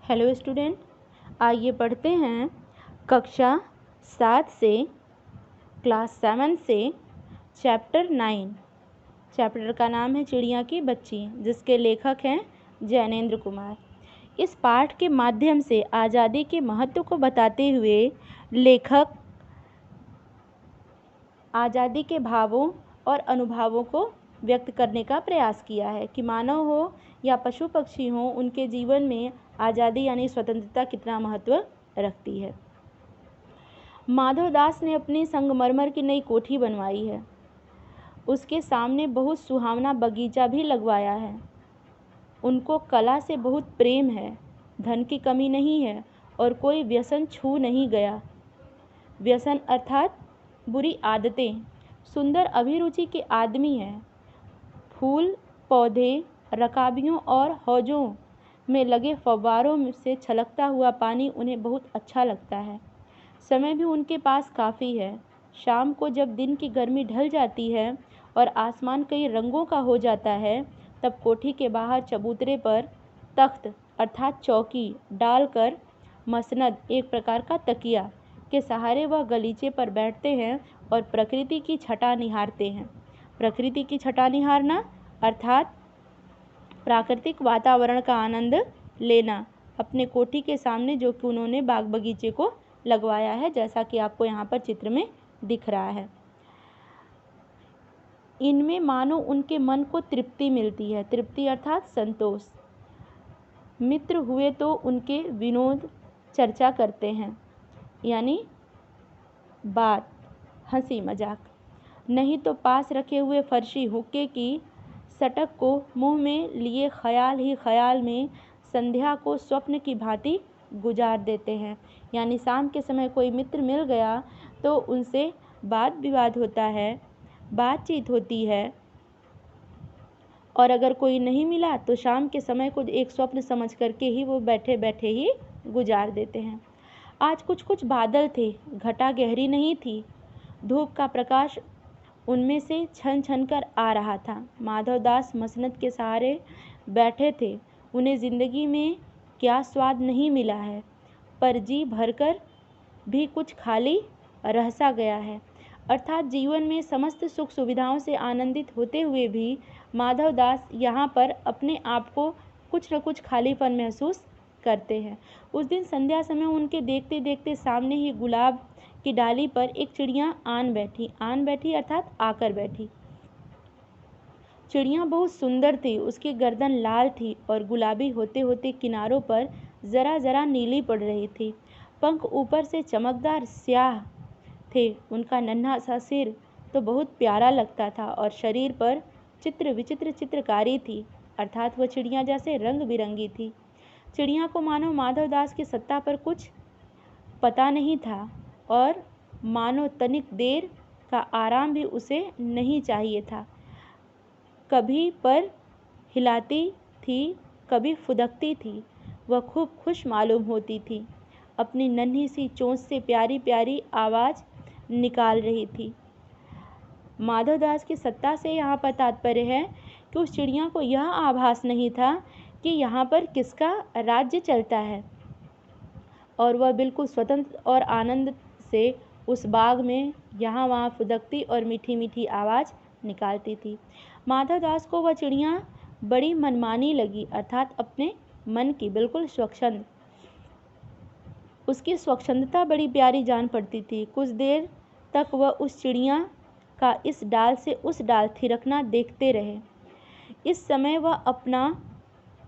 Hello student, आइए पढ़ते हैं कक्षा 7 से क्लास 7 से चैप्टर 9। चैप्टर का नाम है चिड़िया की बच्ची, जिसके लेखक हैं जैनेंद्र कुमार। इस पाठ के माध्यम से आज़ादी के महत्व को बताते हुए लेखक आज़ादी के भावों और अनुभवों को व्यक्त करने का प्रयास किया है कि मानव हो या पशु पक्षी हो, उनके जीवन में आज़ादी यानी स्वतंत्रता कितना महत्व रखती है। माधव दास ने अपनी संगमरमर की नई कोठी बनवाई है। उसके सामने बहुत सुहावना बगीचा भी लगवाया है। उनको कला से बहुत प्रेम है, धन की कमी नहीं है और कोई व्यसन छू नहीं गया। व्यसन अर्थात बुरी आदतें। सुंदर अभिरुचि के आदमी हैं। फूल पौधे, रकाबियों और हौजों में लगे फव्वारों से छलकता हुआ पानी उन्हें बहुत अच्छा लगता है। समय भी उनके पास काफ़ी है। शाम को जब दिन की गर्मी ढल जाती है और आसमान कई रंगों का हो जाता है, तब कोठी के बाहर चबूतरे पर तख्त अर्थात चौकी डालकर मसनद, एक प्रकार का तकिया, के सहारे वह गलीचे पर बैठते हैं और प्रकृति की छटा निहारते हैं। प्रकृति की छटा निहारना अर्थात प्राकृतिक वातावरण का आनंद लेना। अपने कोठी के सामने जो कि उन्होंने बाग बगीचे को लगवाया है, जैसा कि आपको यहाँ पर चित्र में दिख रहा है। इनमें मानो उनके मन को तृप्ति मिलती है। तृप्ति अर्थात संतोष। मित्र हुए तो उनके विनोद चर्चा करते हैं, यानी बात, हंसी मजाक। नहीं तो पास रखे हुए फर्शी हुक्के की सटक को मुंह में लिए ख्याल ही ख्याल में संध्या को स्वप्न की भांति गुजार देते हैं। यानी शाम के समय कोई मित्र मिल गया तो उनसे बात विवाद होता है, बातचीत होती है, और अगर कोई नहीं मिला तो शाम के समय को एक स्वप्न समझ करके ही वो बैठे बैठे ही गुजार देते हैं। आज कुछ कुछ बादल थे, घटा गहरी नहीं थी। धूप का प्रकाश उनमें से छन छन कर आ रहा था। माधव दास मसनद के सहारे बैठे थे। उन्हें ज़िंदगी में क्या स्वाद नहीं मिला है, पर जी भरकर भी कुछ खाली रह सा गया है। अर्थात जीवन में समस्त सुख सुविधाओं से आनंदित होते हुए भी माधव दास यहाँ पर अपने आप को कुछ न कुछ खालीपन महसूस करते हैं। उस दिन संध्या समय उनके देखते देखते सामने ही गुलाब की डाली पर एक चिड़िया आन बैठी अर्थात आकर बैठी। चिड़िया बहुत सुंदर थी। उसकी गर्दन लाल थी और गुलाबी होते होते किनारों पर ज़रा ज़रा नीली पड़ रही थी। पंख ऊपर से चमकदार स्याह थे। उनका नन्हा सा सिर तो बहुत प्यारा लगता था और शरीर पर चित्र विचित्र चित्रकारी थी, अर्थात वह चिड़िया जैसे रंग बिरंगी थी। चिड़िया को मानो माधव दास की सत्ता पर कुछ पता नहीं था और मानो तनिक देर का आराम भी उसे नहीं चाहिए था। कभी पर हिलाती थी, कभी फुदकती थी। वह खूब खुश मालूम होती थी। अपनी नन्ही सी चोंच से प्यारी प्यारी आवाज़ निकाल रही थी। माधव दास की सत्ता से यहाँ पर तात्पर्य है कि उस चिड़िया को यह आभास नहीं था कि यहाँ पर किसका राज्य चलता है, और वह बिल्कुल स्वतंत्र और आनंद से उस बाग में यहाँ वहाँ फुदकती और मीठी मीठी आवाज़ निकालती थी। माधव दास को वह चिड़िया बड़ी मनमानी लगी, अर्थात अपने मन की बिल्कुल स्वच्छंद। उसकी स्वच्छंदता बड़ी प्यारी जान पड़ती थी। कुछ देर तक वह उस चिड़िया का इस डाल से उस डाल थिरकना देखते रहे। इस समय वह अपना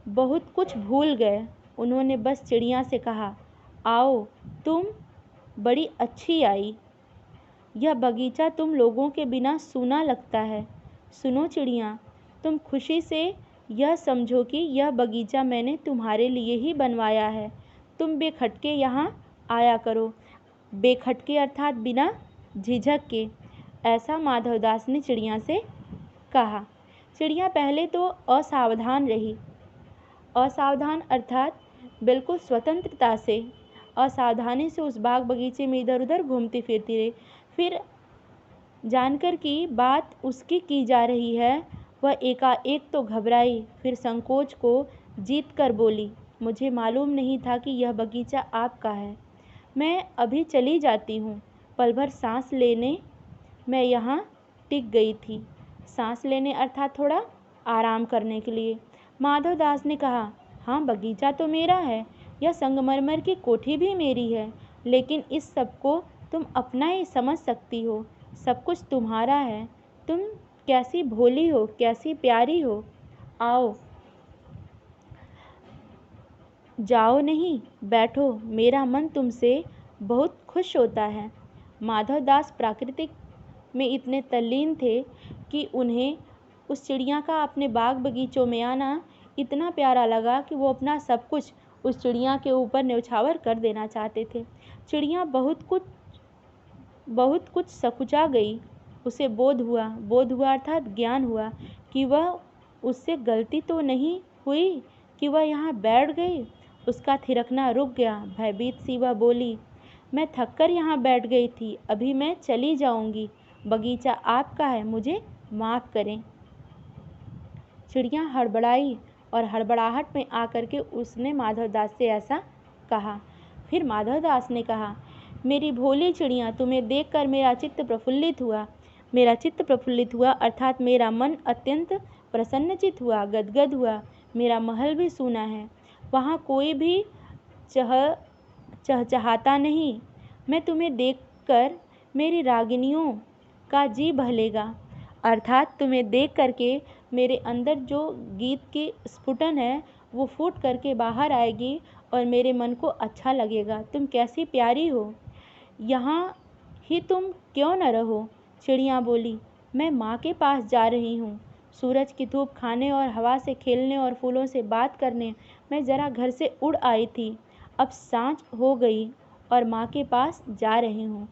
बहुत कुछ भूल गए। उन्होंने बस चिड़िया से कहा, आओ, तुम बड़ी अच्छी आई। यह बगीचा तुम लोगों के बिना सूना लगता है। सुनो चिड़िया, तुम खुशी से यह समझो कि यह बगीचा मैंने तुम्हारे लिए ही बनवाया है। तुम बेखटके यहाँ आया करो। बेखटके अर्थात बिना झिझक के, ऐसा माधव दास ने चिड़िया से कहा। चिड़िया पहले तो असावधान रही। असावधान अर्थात बिल्कुल स्वतंत्रता से, असावधानी से उस बाग बगीचे में इधर उधर घूमती फिरती रही। फिर जानकर कि बात उसकी की जा रही है, वह एकाएक तो घबराई, फिर संकोच को जीत कर बोली, मुझे मालूम नहीं था कि यह बगीचा आपका है। मैं अभी चली जाती हूँ। पल भर सांस लेने मैं यहाँ टिक गई थी। सांस लेने अर्थात थोड़ा आराम करने के लिए। माधव दास ने कहा, हाँ, बगीचा तो मेरा है, यह संगमरमर की कोठी भी मेरी है, लेकिन इस सब को तुम अपना ही समझ सकती हो। सब कुछ तुम्हारा है। तुम कैसी भोली हो, कैसी प्यारी हो। आओ, जाओ नहीं, बैठो, मेरा मन तुमसे बहुत खुश होता है। माधव दास प्राकृतिक में इतने तल्लीन थे कि उन्हें उस चिड़िया का अपने बाग बगीचों में आना इतना प्यारा लगा कि वो अपना सब कुछ उस चिड़िया के ऊपर न्यौछावर कर देना चाहते थे। चिड़िया बहुत कुछ सकुचा गई। उसे बोध हुआ अर्थात ज्ञान हुआ कि वह उससे गलती तो नहीं हुई कि वह यहाँ बैठ गई। उसका थिरकना रुक गया। भयभीत सी वह बोली, मैं थककर यहाँ बैठ गई थी, अभी मैं चली जाऊंगी। बगीचा आपका है, मुझे माफ़ करें। चिड़िया हड़बड़ाई और हड़बड़ाहट में आकर के उसने माधवदास से ऐसा कहा। फिर माधवदास ने कहा, मेरी भोली चिड़िया, तुम्हें देखकर मेरा चित्त प्रफुल्लित हुआ अर्थात मेरा मन अत्यंत प्रसन्नचित हुआ, गदगद हुआ। मेरा महल भी सूना है, वहाँ कोई भी चहचहाता नहीं। मैं तुम्हें देखकर मेरी रागिनियों का जी बहलेगा, अर्थात तुम्हें देख करके मेरे अंदर जो गीत की स्फुटन है वो फूट करके बाहर आएगी और मेरे मन को अच्छा लगेगा। तुम कैसी प्यारी हो, यहाँ ही तुम क्यों न रहो। चिड़िया बोली, मैं माँ के पास जा रही हूँ। सूरज की धूप खाने और हवा से खेलने और फूलों से बात करने मैं ज़रा घर से उड़ आई थी। अब सांझ हो गई और माँ के पास जा रही हूँ।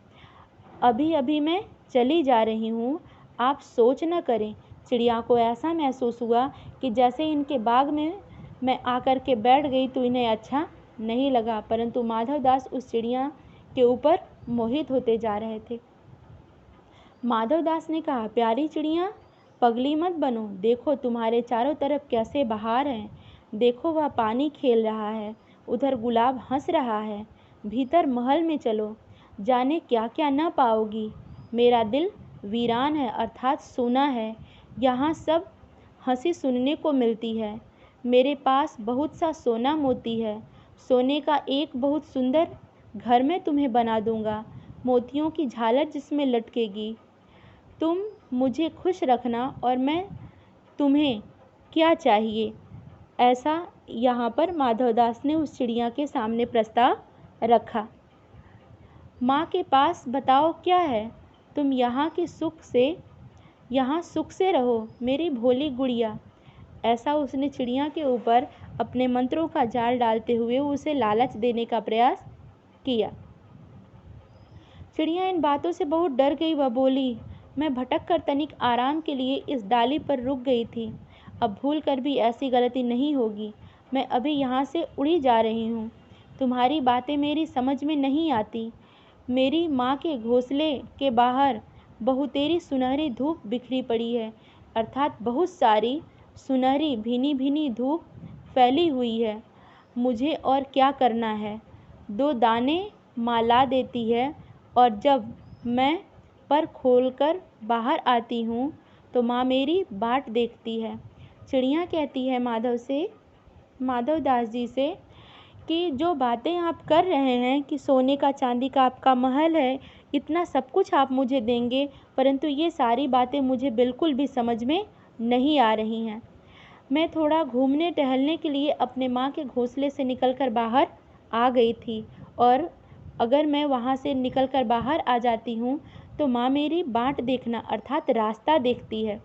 अभी अभी मैं चली जा रही हूँ, आप सोच न करें। चिड़िया को ऐसा महसूस हुआ कि जैसे इनके बाग में मैं आकर के बैठ गई तो इन्हें अच्छा नहीं लगा, परंतु माधवदास उस चिड़िया के ऊपर मोहित होते जा रहे थे। माधवदास ने कहा, प्यारी चिड़िया, पगली मत बनो। देखो तुम्हारे चारों तरफ कैसे बहार हैं। देखो वह पानी खेल रहा है, उधर गुलाब हंस रहा है। भीतर महल में चलो, जाने क्या क्या न पाओगी। मेरा दिल वीरान है अर्थात सूना है। यहाँ सब हंसी सुनने को मिलती है। मेरे पास बहुत सा सोना मोती है। सोने का एक बहुत सुंदर घर मैं तुम्हें बना दूंगा, मोतियों की झालर जिसमें लटकेगी। तुम मुझे खुश रखना और मैं तुम्हें क्या चाहिए, ऐसा यहाँ पर माधवदास ने उस चिड़िया के सामने प्रस्ताव रखा। माँ के पास बताओ क्या है। तुम यहाँ सुख से रहो मेरी भोली गुड़िया। ऐसा उसने चिड़िया के ऊपर अपने मंत्रों का जाल डालते हुए उसे लालच देने का प्रयास किया। चिड़िया इन बातों से बहुत डर गई। वह बोली, मैं भटक कर तनिक आराम के लिए इस डाली पर रुक गई थी। अब भूल कर भी ऐसी गलती नहीं होगी। मैं अभी यहाँ से उड़ी जा रही हूँ। तुम्हारी बातें मेरी समझ में नहीं आती। मेरी माँ के घोंसले के बाहर बहुतेरी सुनहरी धूप बिखरी पड़ी है, अर्थात बहुत सारी सुनहरी भीनी भीनी धूप फैली हुई है। मुझे और क्या करना है। 2 दाने माँ ला देती है और जब मैं पर खोलकर बाहर आती हूँ तो माँ मेरी बाट देखती है। चिड़िया कहती है माधवदास जी से कि जो बातें आप कर रहे हैं कि सोने का चांदी का आपका महल है, इतना सब कुछ आप मुझे देंगे, परंतु ये सारी बातें मुझे बिल्कुल भी समझ में नहीं आ रही हैं। मैं थोड़ा घूमने टहलने के लिए अपने माँ के घोंसले से निकलकर बाहर आ गई थी और अगर मैं वहाँ से निकलकर बाहर आ जाती हूँ तो माँ मेरी बाट देखना अर्थात रास्ता देखती है।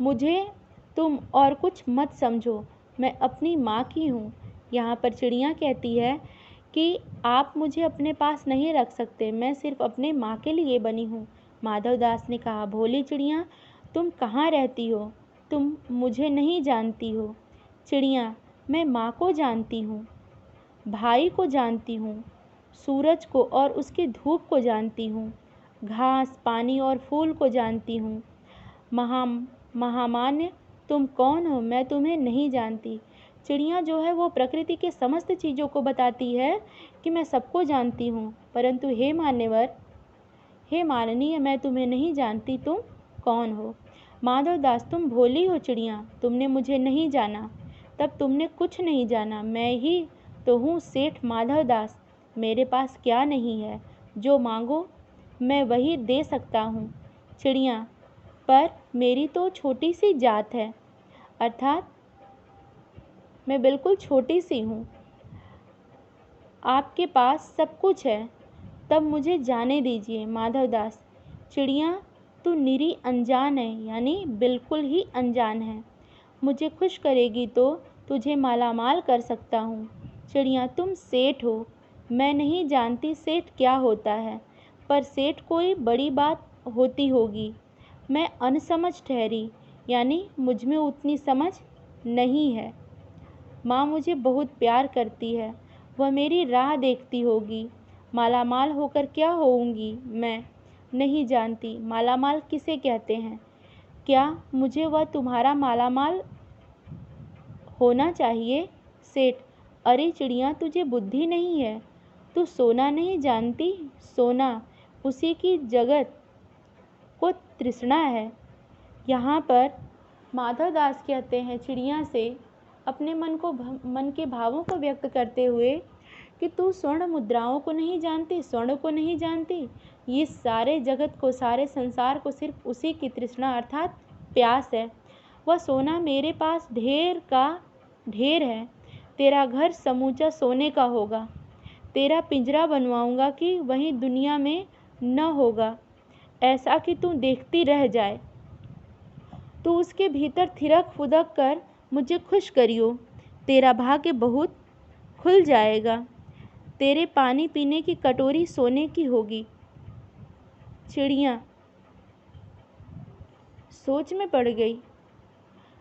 मुझे तुम और कुछ मत समझो, मैं अपनी माँ की हूँ। यहाँ पर चिड़िया कहती है कि आप मुझे अपने पास नहीं रख सकते, मैं सिर्फ अपने माँ के लिए बनी हूँ। माधवदास ने कहा, भोली चिड़िया, तुम कहाँ रहती हो। तुम मुझे नहीं जानती हो। चिड़िया, मैं माँ को जानती हूँ, भाई को जानती हूँ, सूरज को और उसकी धूप को जानती हूँ, घास पानी और फूल को जानती हूँ। महामान्य, तुम कौन हो, मैं तुम्हें नहीं जानती। चिड़िया जो है वो प्रकृति के समस्त चीज़ों को बताती है कि मैं सबको जानती हूँ, परंतु हे मान्यवर, हे माननीय, मैं तुम्हें नहीं जानती, तुम कौन हो। माधवदास, तुम भोली हो चिड़िया, तुमने मुझे नहीं जाना, तब तुमने कुछ नहीं जाना। मैं ही तो हूँ सेठ माधवदास। मेरे पास क्या नहीं है, जो मांगो मैं वही दे सकता हूँ चिड़िया, पर मेरी तो छोटी सी जात है, अर्थात मैं बिल्कुल छोटी सी हूँ। आपके पास सब कुछ है, तब मुझे जाने दीजिए। माधवदास, चिड़िया तू निरी अनजान है, यानी बिल्कुल ही अनजान है। मुझे खुश करेगी तो तुझे मालामाल कर सकता हूँ। चिड़िया, तुम सेठ हो, मैं नहीं जानती सेठ क्या होता है, पर सेठ कोई बड़ी बात होती होगी। मैं अनसमझ ठहरी, यानी मुझ में उतनी समझ नहीं है। माँ मुझे बहुत प्यार करती है, वह मेरी राह देखती होगी। मालामाल होकर क्या होऊंगी मैं नहीं जानती। मालामाल किसे कहते हैं? क्या मुझे वह तुम्हारा मालामाल होना चाहिए? सेठ, अरे चिड़िया, तुझे बुद्धि नहीं है, तू सोना नहीं जानती? सोना उसी की जगत को तृष्णा है। यहाँ पर माधवदास कहते हैं चिड़िया से, अपने मन के भावों को व्यक्त करते हुए, कि तू स्वर्ण मुद्राओं को नहीं जानती, स्वर्ण को नहीं जानती, ये सारे जगत को, सारे संसार को सिर्फ उसी की तृष्णा अर्थात प्यास है। वह सोना मेरे पास ढेर का ढेर है। तेरा घर समूचा सोने का होगा, तेरा पिंजरा बनवाऊंगा कि वहीं दुनिया में न होगा, ऐसा कि तू देखती रह जाए। तू उसके भीतर थिरक फुदक कर मुझे खुश करियो, तेरा भाग्य बहुत खुल जाएगा। तेरे पानी पीने की कटोरी सोने की होगी। चिड़िया सोच में पड़ गई,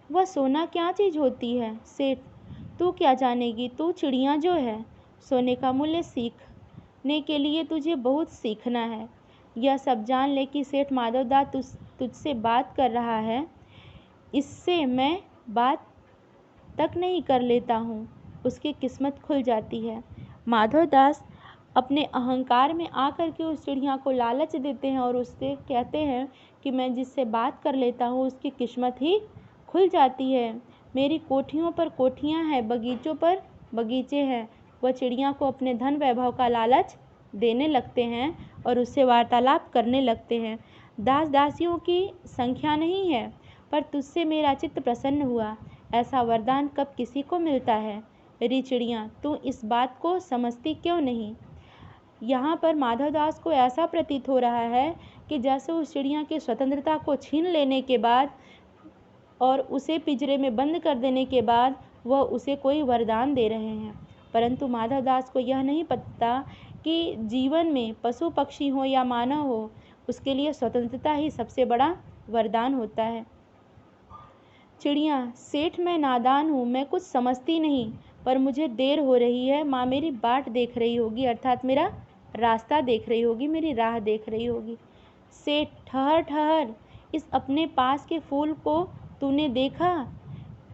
वह सोना क्या चीज़ होती है? सेठ, तू क्या जानेगी, तू चिड़िया जो है। सोने का मूल्य सीखने के लिए तुझे बहुत सीखना है। यह सब जान ले कि सेठ माधवदास तुझसे बात कर रहा है, इससे मैं बात तक नहीं कर लेता हूँ, उसकी किस्मत खुल जाती है। माधवदास अपने अहंकार में आकर के उस चिड़िया को लालच देते हैं और उससे कहते हैं कि मैं जिससे बात कर लेता हूँ उसकी किस्मत ही खुल जाती है। मेरी कोठियों पर कोठियाँ हैं, बगीचों पर बगीचे हैं। वह चिड़िया को अपने धन वैभव का लालच देने लगते हैं और उससे वार्तालाप करने लगते हैं। दास दासियों की संख्या नहीं है, पर तुझसे मेरा चित्त प्रसन्न हुआ, ऐसा वरदान कब किसी को मिलता है। री चिड़िया, तू इस बात को समझती क्यों नहीं? यहाँ पर माधवदास को ऐसा प्रतीत हो रहा है कि जैसे उस चिड़िया की स्वतंत्रता को छीन लेने के बाद और उसे पिंजरे में बंद कर देने के बाद वह उसे कोई वरदान दे रहे हैं, परंतु माधवदास को यह नहीं पता कि जीवन में पशु पक्षी हो या मानव हो, उसके लिए स्वतंत्रता ही सबसे बड़ा वरदान होता है। चिड़िया, सेठ मैं नादान हूँ, मैं कुछ समझती नहीं, पर मुझे देर हो रही है। माँ मेरी बाट देख रही होगी, अर्थात मेरा रास्ता देख रही होगी, मेरी राह देख रही होगी। सेठ, ठहर ठहर, इस अपने पास के फूल को तूने देखा?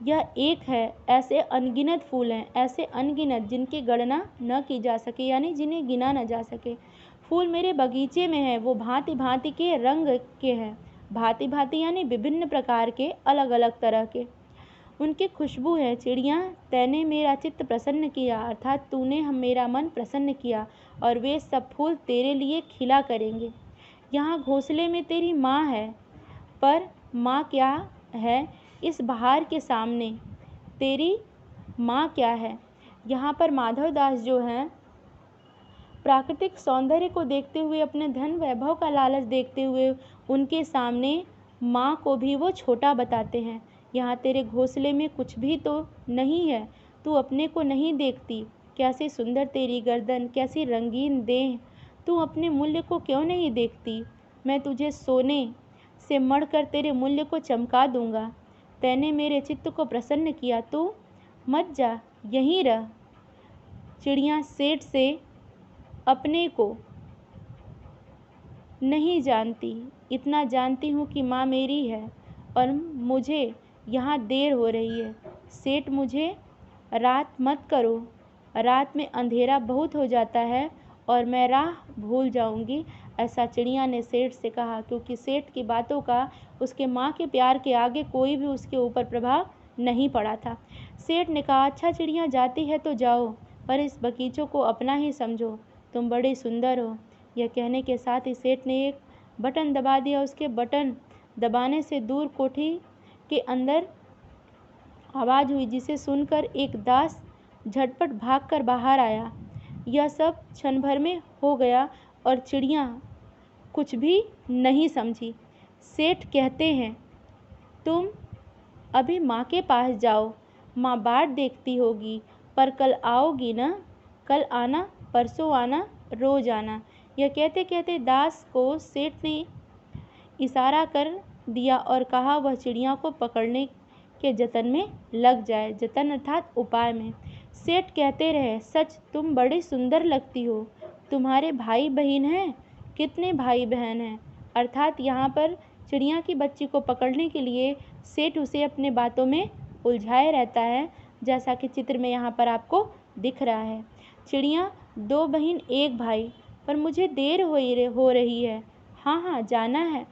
यह एक है, ऐसे अनगिनत फूल हैं, ऐसे अनगिनत जिनकी गणना न की जा सके, यानी जिन्हें गिना न जा सके। फूल मेरे बगीचे में है, वो भांति भांति के रंग के हैं, भांति भांति यानी विभिन्न प्रकार के, अलग अलग तरह के उनकी खुशबू है। चिड़िया, तैने मेरा चित्त प्रसन्न किया, अर्थात तूने हम मेरा मन प्रसन्न किया, और वे सब फूल तेरे लिए खिला करेंगे। यहाँ घोंसले में तेरी माँ है, पर माँ क्या है इस बहार के सामने? तेरी माँ क्या है? यहाँ पर माधवदास जो हैं प्राकृतिक सौंदर्य को देखते हुए, अपने धन वैभव का लालच देखते हुए, उनके सामने माँ को भी वो छोटा बताते हैं। यहाँ तेरे घोंसले में कुछ भी तो नहीं है, तू अपने को नहीं देखती, कैसी सुंदर तेरी गर्दन, कैसी रंगीन देह, तू अपने मूल्य को क्यों नहीं देखती? मैं तुझे सोने से मढ़कर तेरे मूल्य को चमका दूंगा। तैने मेरे चित्त को प्रसन्न किया, तू मत जा, यहीं रह। चिड़िया सेठ से अपने को नहीं जानती, इतना जानती हूँ कि माँ मेरी है और मुझे यहाँ देर हो रही है। सेठ मुझे रात मत करो, रात में अंधेरा बहुत हो जाता है और मैं राह भूल जाऊंगी। ऐसा चिड़िया ने सेठ से कहा, क्योंकि सेठ की बातों का उसके माँ के प्यार के आगे कोई भी उसके ऊपर प्रभाव नहीं पड़ा था। सेठ ने कहा, अच्छा चिड़िया जाती है तो जाओ, पर इस बगीचों को अपना ही समझो, तुम बड़ी सुंदर हो। यह कहने के साथ ही सेठ ने एक बटन दबा दिया। उसके बटन दबाने से दूर कोठी के अंदर आवाज़ हुई, जिसे सुनकर एक दास झटपट भागकर बाहर आया। यह सब क्षण भर में हो गया और चिड़िया कुछ भी नहीं समझी। सेठ कहते हैं, तुम अभी माँ के पास जाओ, माँ बाट देखती होगी, पर कल आओगी ना? कल आना, परसों आना, रोज आना। यह कहते कहते दास को सेठ ने इशारा कर दिया और कहा वह चिड़िया को पकड़ने के जतन में लग जाए। जतन अर्थात उपाय में। सेठ कहते रहे, सच तुम बड़ी सुंदर लगती हो। तुम्हारे भाई बहन हैं? कितने भाई बहन हैं? अर्थात यहाँ पर चिड़िया की बच्ची को पकड़ने के लिए सेठ उसे अपने बातों में उलझाए रहता है, जैसा कि चित्र में यहाँ पर आपको दिख रहा है। चिड़िया, 2 बहन 1 भाई, पर मुझे देर हो रही है। हाँ हाँ जाना है,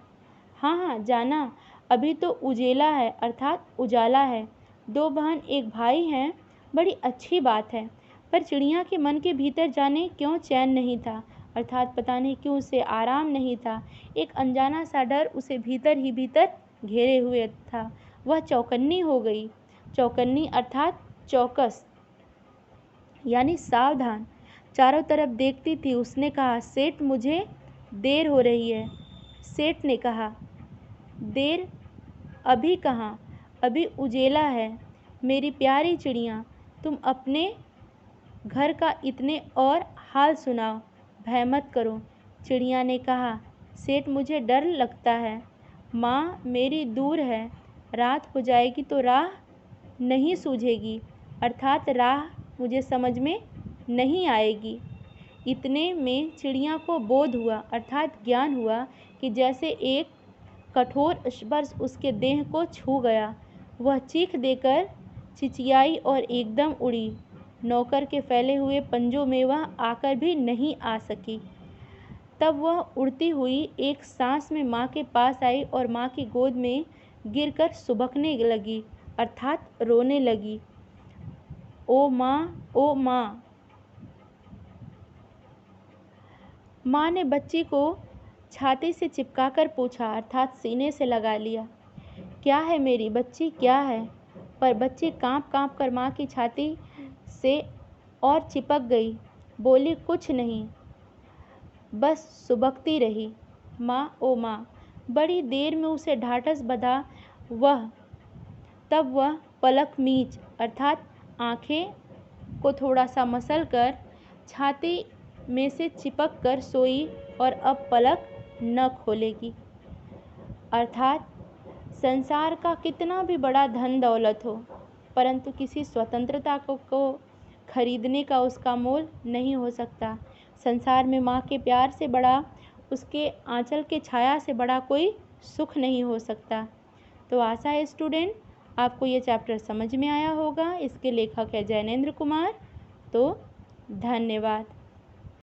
हाँ हाँ जाना, अभी तो उजेला है अर्थात उजाला है। 2 बहन 1 भाई हैं, बड़ी अच्छी बात है। पर चिड़िया के मन के भीतर जाने क्यों चैन नहीं था, अर्थात पता नहीं क्यों उसे आराम नहीं था। एक अनजाना सा डर उसे भीतर ही भीतर घेरे हुए था। वह चौकन्नी हो गई। चौकन्नी अर्थात चौकस, यानी सावधान, चारों तरफ देखती थी। उसने कहा, सेठ मुझे देर हो रही है। सेठ ने कहा, देर अभी कहाँ, अभी उजेला है। मेरी प्यारी चिड़िया, तुम अपने घर का इतने और हाल सुनाओ, भय मत करो। चिड़िया ने कहा, सेठ मुझे डर लगता है, माँ मेरी दूर है, रात हो जाएगी तो राह नहीं सूझेगी, अर्थात राह मुझे समझ में नहीं आएगी। इतने में चिड़िया को बोध हुआ अर्थात ज्ञान हुआ कि जैसे एक कठोर स्पर्श उसके देह को छू गया। वह चीख देकर चिचियाई और एकदम उड़ी। नौकर के फैले हुए पंजों में वह आकर भी नहीं आ सकी। तब वह उड़ती हुई एक सांस में माँ के पास आई और माँ की गोद में गिरकर सुबकने लगी अर्थात रोने लगी। ओ माँ, ओ माँ। माँ ने बच्ची को छाती से चिपकाकर पूछा अर्थात सीने से लगा लिया, क्या है मेरी बच्ची, क्या है? पर बच्ची कांप कांप कर माँ की छाती से और चिपक गई। बोली, कुछ नहीं, बस सुबकती रही। माँ, ओ माँ। बड़ी देर में उसे ढाढ़स बंधा। तब वह पलक मीच अर्थात आँखें को थोड़ा सा मसल कर छाती में से चिपक कर सोई और अब पलक न खोलेगी। अर्थात संसार का कितना भी बड़ा धन दौलत हो, परंतु किसी स्वतंत्रता को खरीदने का उसका मोल नहीं हो सकता। संसार में माँ के प्यार से बड़ा, उसके आंचल के छाया से बड़ा कोई सुख नहीं हो सकता। तो आशा है स्टूडेंट आपको ये चैप्टर समझ में आया होगा। इसके लेखक है जैनेंद्र कुमार। तो धन्यवाद।